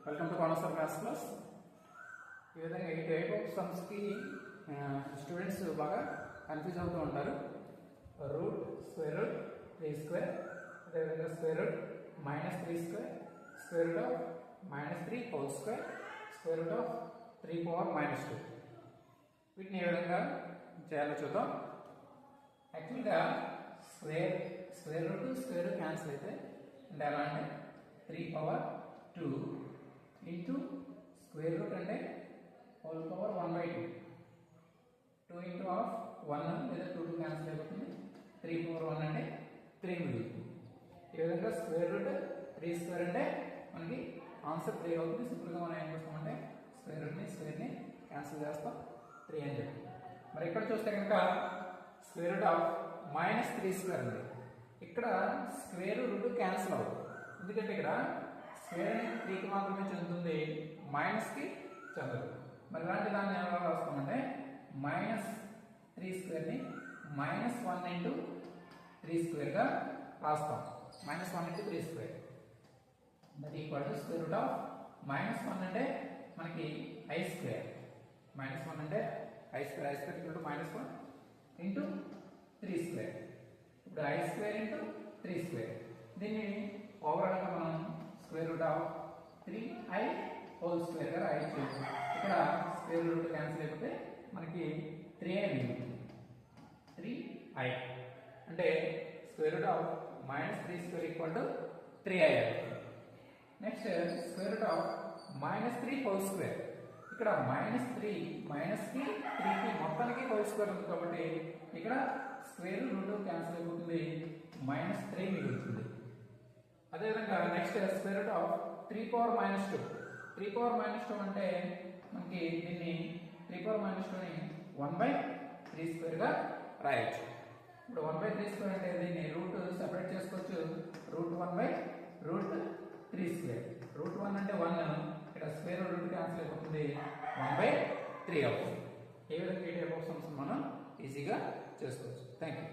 Welcome to cancer class plus. ఈ విధంగా ఈ టైప్ ఆఫ్ సమ్స్కి స్టూడెంట్స్ బాగా కన్ఫ్యూజ్ అవుతూ ఉంటారు. రూట్, స్క్వేర్ రూట్, 3 స్క్వేర్, అదేవిధంగా square root -3 square, square root of -3 whole square, square root of 3 power -2. వీటిని ఏ విధంగా చేయాలో చూద్దాం. యాక్చువల్గా స్క్వేర్ రూట్ స్క్వేర్ క్యాన్సిల్ అయితే అంటే ఎలా అంటే 3 పవర్ 2 ఇంటూ స్క్వేర్ రూట్ అంటే హోల్ పవర్ 1/2, 2 ఇంటూ ఆఫ్ 1 లేదా 2 క్యాన్సిల్ అయిపోతుంది. 3 పవర్ 1 అంటే 3 మిగులుతుంది. ఈ విధంగా స్క్వేర్ రూట్ 3 స్క్వేర్ అంటే మనకి ఆన్సర్ 3 అవుతుంది. సింపుల్గా మనం ఏం చేస్తామంటే స్క్వేర్ రూట్ని స్క్వేర్ని క్యాన్సిల్ చేస్తాం, 3 అని చెప్పి. మరి ఇక్కడ చూస్తే కనుక స్క్వేర్ రూట్ ఆఫ్ -3 స్క్వేర్ ఉంది. ఇక్కడ స్క్వేర్ రూట్ క్యాన్సిల్ అవుతుంది, ఎందుకంటే ఇక్కడ స్క్వేర్ 3కి మాత్రమే చెందుతుంది, మైనస్కి చెందదు. మరి ఇలాంటి దాన్ని ఎలా రాస్తామంటే -3 స్క్వేర్ని -1 ఇంటూ 3 స్క్వేర్గా రాస్తాం. -1 into 3 square that equal to square root of -1 అంటే మనకి i స్క్వేర్, -1 అంటే i square equal to -1 into 3 square. ఇప్పుడు i స్క్వేర్ ఇంటూ 3 స్క్వేర్, దీన్ని ఓవరాల్గా మనం square root of 3i whole square గా రాయొచ్చు. ఇక్కడ స్క్వేర్ రూట్ క్యాన్సిల్ అయిపోతే మనకి 3i మిగులుతుంది. 3i అంటే square root of -3 square equal to 3i అవుతుంది. Next square root of -3 whole square. ఇక్కడ -3 మైనస్కి 3కి మొత్తానికి హోల్ స్క్వేర్ ఉంది కాబట్టి ఇక్కడ స్క్వేర్ రూట్ క్యాన్సిల్ అయిపోతుంది, -3 మిగులుతుంది. అదేవిధంగా next square root of 3 power -2. 3 power -2 అంటే మనకి దీన్ని 3 పవర్ -2ని 1/3 స్క్వేర్గా రాయొచ్చు. ఇప్పుడు 1/3 స్క్వేర్ అంటే దీన్ని రూట్ సెపరేట్ చేసుకోవచ్చు. Root 1/3 square. రూట్ 1 అంటే 1, ఇక్కడ స్క్వేర్ రూట్ క్యాన్సిల్ అయిపోతుంది, 1/3 అవుతుంది. ఏ విధంగా ఈ టైప్ ఆఫ్ సమ్స్ మనం ఈజీగా చేసుకోవచ్చు. Thank you.